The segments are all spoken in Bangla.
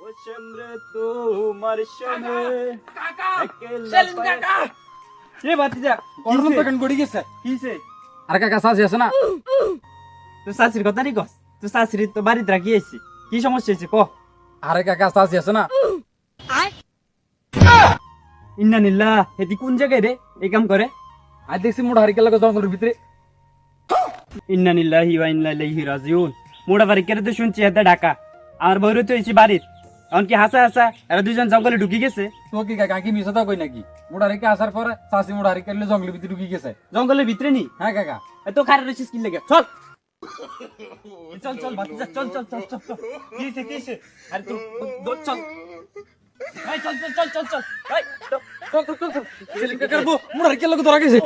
রে তোমার সঙ্গে কাকা একলা সেলিম পায়ে- কাকা এ ভাতিজা করণ তো কেন গড়ি গেছে কিছে আর কাকা সাজি আছে না তো শাশুড়ির কথা নি কস তো শাশুড়ি তো বাড়িতে রাখি আইছি কি সমস্যা হয়েছে ক আরে কাকা সাজি আছে না ইন্না নিল্লা হেতি কোন জায়গায় রে এই কাম করে আজ দেখছি মোটা হারিকেল লাগে জঙ্গলের ভিতরে ইন্না নিল্লাহি ওয়া ইন্না ইলাইহি রাজিউন মোড়া বাড়ি কেটে তো শুনছি এত ঢাকা আমার বউরে তো এসে বাড়ির এখন কি হাসা হাসা এরা দুজন জঙ্গলে ঢুকি গেছে তো কি কাকা কি মিছা তো কই নাকি মোটা হারিকে আসার পরে সাসি মোটা হারিকেল জঙ্গলের ভিতরে ঢুকি গেছে জঙ্গলের ভিতরে নি হ্যাঁ কাকা এত খারাপ রয়েছিস কি লেগে চল চল চল ভাতিজা চল চল চল চল চল কিছে আরে তো চল এই চল চল চল চল চল এই সেলিম কাকার বউ মোটা হারিকেল লাগে ধরা গেছে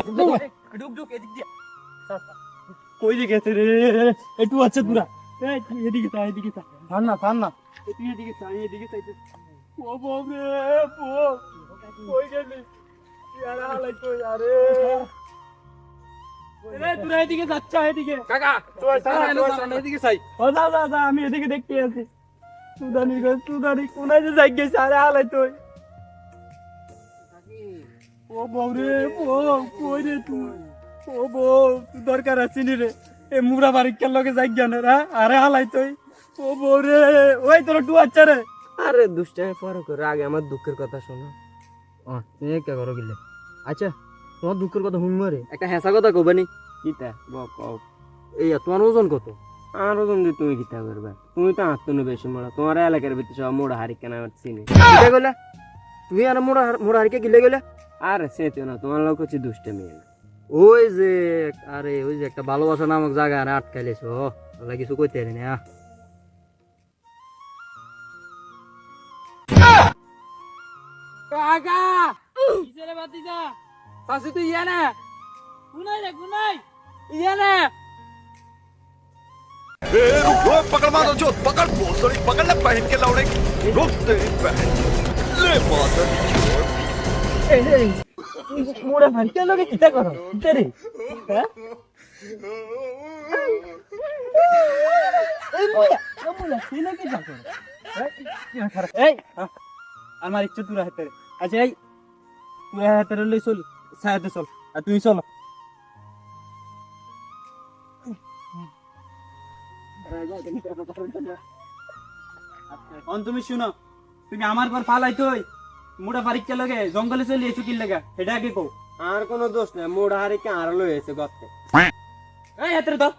ঢুক এদিক দিয়ে কই দিকে গেছে রে একটু আছে পুরা এই তুই এদিকে তা থান না তুই এদিকে চাইতে ও বাপ রে ও কই গেলি ইয়ারা হালাই কই আরে রে তুই এদিকে যাচ্ছ এদিকে কাকা চল এদিকে চাই ও যা আমি এদিকে দেখতে আছি সুদানি কোনায় যে যাই গেছে আরে হালাই তুই ও বাপ রে ও কই রে তুই ও বউ তুই দরকার আছিনি রে এ মুরা বাড়ির লগে যাই জ্ঞান রে আরে হালাই তুই ও বউ রে ওই তোর টু আচ্ছা রে আরে দুষ্টামি পরে করে আগে আমার দুঃখের কথা শোনো তুমি কে করো গেলে আচ্ছা তোমার দুঃখের কথা শুনবো রে একটা হেসা কথা কবানি কিতা কও এই তোমার ওজন কত আর ওজন দিয়ে তুমি কিতা করবে তুমি তো আত্মনো বেশি মোড়া তোমার এলাকার ভিতরে সব মোড়া হারি কেনা চিনি কিতা গেলে তুমি আর মোড়া হারিকে গিলে গেলে আরে সে তো না তোমার লোক হচ্ছে দুষ্টামি ওই যে আরে ওই যে একটা ভালোবাসা নামক জায়গা আর আটকাইলেছো ওলা কিছু কইতে পারি না কাকা কিসে রে ভাতিজা সাসি তুই ইয়া না গুনাই ইয়া না वो पकड़ मारो जो पकड़ भोसड़ी पकड़ ले पहन के लौड़े रुक तेरी बहन ले माता दी चोर মুরা বাড়ির লগে কিতা করো কিতা রে হ্যাঁ এই মুলা সিনা কি যা করো এই আমার ইচ্ছা তুরা হাতে আচ্ছা এই তুরা হাতে লই চল সাথে চল আর তুই চল তুমি শুনো তুমি আমার পর ফালাই তুই মোটা বাড়ির লগে জঙ্গলে চলে এসো কি লাগা এটা আগে কও আর কোনো দোষ নাই মোড়া হারিকে আর লই এসে গতে এই হাতে ধর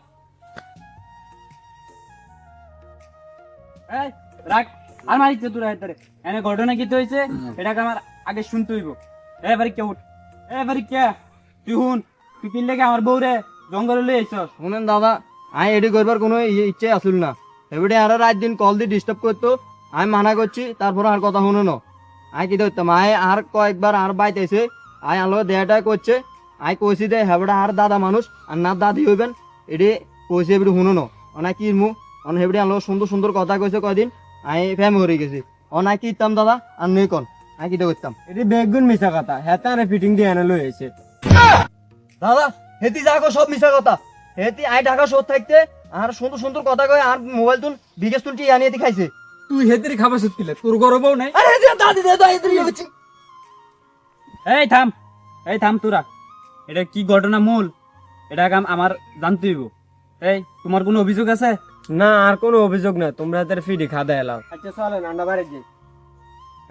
এই রাখ আর মারিছ তোর হাতে এনে ঘটনা কি হইছে এটাকে আমার আগে শুনতে হইব এবারে কে উঠ এবারে কে তুই হুন তুই কি লাগে আমার বউরে জঙ্গলে লই আইছস শুনেন দাদা আমি এডি করবার কোনো ইচ্ছে আসল না এবারে আর রাত দিন কল দিয়ে ডিস্টার্ব করতো আমি মানা করছি তারপর আর কথা শুনো না আমি কি ধরতাম আয় আর কয়েকবার আর বাইতে এসে আয় আলো দেয়াটা করছে আই কইছি দে হেবড়া আর দাদা মানুষ আর না দাদি হইবেন এডি কইছে এবারে শুনো না অনা কি মু অন হেবড়ে আলো সুন্দর সুন্দর কথা কইছে কয়দিন আমি ফ্যাম হয়ে গেছি অনা কি ইতাম দাদা আর নেই কন আমি কি করতাম এটি বেগুন মিশা কথা হেতা আরে ফিটিং দিয়ে এনে লই এসে দাদা হেতি যাগো সব মিশা কথা হেতি আই ঢাকা শোধ থাকতে আর সুন্দর সুন্দর কথা কয় আর মোবাইল তুন বিকেশ তুন টি আনিয়ে খাইছে তুই হেতেরি খাবার সত্যিলে তোর গরবও নাই আরে দাদি দে তো হেতি হচ্ছে এই থাম তোরা এটা কি ঘটনা মূল এটা আমার জানতে হইব এই তোমার কোনো অভিযোগ আছে না আর কোনো অভিযোগ না তোমরা হাতের ফিডি খাদা এলাও আচ্ছা চলেন আন্ডা বাড়ি যাই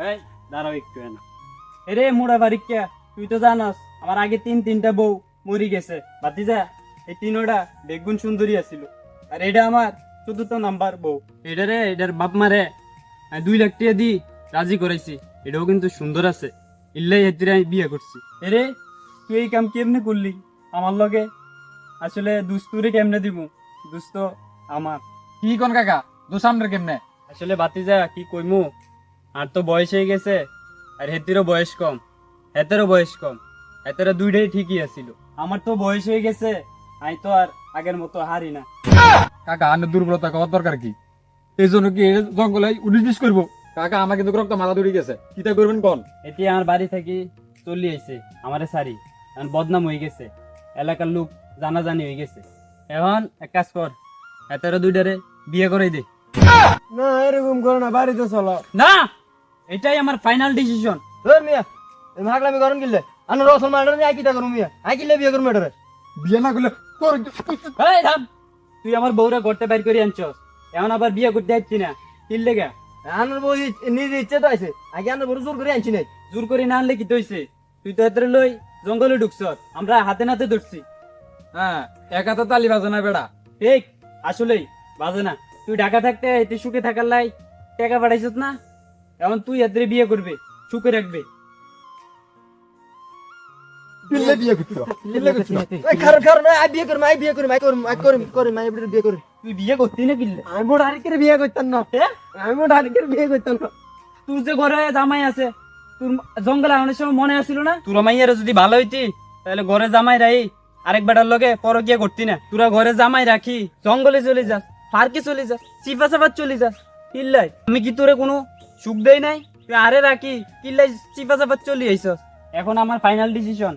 এই দাঁড়াও একটু না এরে মুড়া বাড়ির কে তুই তো জানাস আমার আগে তিনটা বউ মরি গেছে ভাতিজা এই তিনোটা বেগুন সুন্দরী আছিল আর এটা আমার চতুর্থ নাম্বার বউ এটার বাপ মারে 2 লাখ টাকা দি রাজি করাইছি এটাও কিন্তু সুন্দর আছে ইল্লাই এতিরে আমি বিয়ে করছি এরে তুই এই কাম কেমনে করলি আমার লগে আসলে দুস্তুরে কেমনে দিব দুস্ত আমার কি কোন কাকা দুসামনের কেমনে আসলে ভাতিজা কি কইমু আর তো বয়স হয়ে গেছে আর হেতিরও বয়স কম হেতেরও বয়স কম হেতেরা দুইটাই ঠিকই আছিল আমার তো বয়স হয়ে গেছে আমি তো আর আগের মতো হারি না কাকা আনের দুর্বলতা করার দরকার কি এই জন্য কি জঙ্গলে 19-20 করবো কাকা আমার কিন্তু রক্ত মাথা ধরে গেছে কিতা করবেন কোন এটি আমার বাড়ি থেকে চলে আইছে আমারে সারি এখন বদনাম হয়ে গেছে এলাকার লোক জানাজানি হয়ে গেছে এখন এক কাজ কর হেতেরা দুইটারে বিয়ে করাই দে না এরকম করো না, বাড়িতে চলো। না, এটাই আমার ফাইনাল ডিসিশন। ওই মিয়া এই ভাগলামি করন কিলে আনো রসল মার্ডার আই কিটা করুম মিয়া, আই কিলে বিয়ে করুম এটারে। বিয়ে না করলে তোর এই থাম, তুই আমার বউরা করতে বাইর করে আনছস, এখন আবার বিয়ে করতে যাচ্ছি না, কি লেগা? আনোর বউ নিজে ইচ্ছে তো আইছে, আগে আনোর বড় জোর করে আনছি নাই। জোর করে না আনলে কি তৈছে? তুই তো এত লই জঙ্গলে ঢুকছস, আমরা হাতে নাতে ধরছি। হ্যাঁ একা তো তালি বাজে না বেড়া। ঠিক, আসলেই বাজে না। তুই ঢাকা থাকতে তুই সুখে থাকার লাই টাকা পাঠাইছত না, এখন তুই এত বিয়ে করবে, সুখে রাখবে। কিল্লে বিয়ে করতে কিল্লে করতে এই কারণ কারণ আই বিয়ে করুম, আই বিয়ে করুম, আই করুম, আই করুম করুম, আই এবারে বিয়ে করুম। তুই বিয়ে করতি না কিনলে? আমি মোট আরেকের বিয়ে করতাম না, আমি মোট আরেকের বিয়ে করতাম না। তোর যে ঘরে জামাই আছে, তোর জঙ্গলে আনার সময় মনে আছিল না? তোর মাইয়ার যদি ভালো হইতি তাহলে ঘরে জামাই রাই আরেক বেটার লগে পরকিয়া করতি না। তোরা ঘরে জামাই রাখি জঙ্গলে চলে যাস, পার্কে চলে যাস, চিপা চাপাত চলে যাস। কিল্লাই আমি কি তোরে কোনো সুখ দেই নাই? তুই আরে রাখি কিল্লাই চিপা চাপাত চলে আইসস। এখন আমার ফাইনাল ডিসিশন,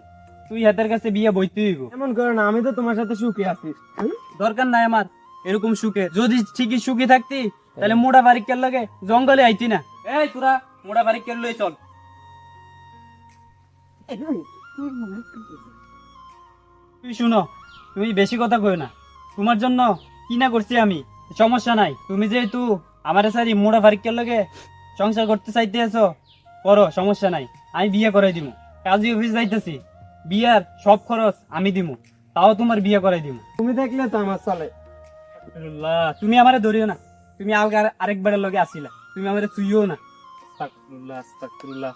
তুই হাতের কাছে বিয়ে বইতে হইব। এমন করো না, আমি তো তোমার সাথে সুখী আছি। দরকার নাই আমার এরকম সুখে। যদি ঠিকই সুখী থাকতি তাহলে মোড়া বাড়ির লগে জঙ্গলে আইতি না। এই তোরা মোড়া বাড়ির লই চল। তুই শুনো, তুমি বেশি কথা কই না। তোমার জন্য কি না করছি আমি, সমস্যা নাই। তুমি যেহেতু আমার সারি মোড়া বাড়ির লগে সংসার করতে চাইতে আছো, করো, সমস্যা নাই। আমি বিয়ে করাই দিমু। কাজী অফিস যাইতেছি, বিয়ার সব খরচ আমি দিমু, তাও তোমার বিয়ে করাই দিমু। তুমি থাকলে তো আমার চলে। আস্তাগফিরুল্লাহ, তুমি আমারে ধরিও না। তুমি আরেকবারের লগে আসিলা, তুমি আমারে চুইও না। আস্তাগফিরুল্লাহ, আস্তাগফিরুল্লাহ।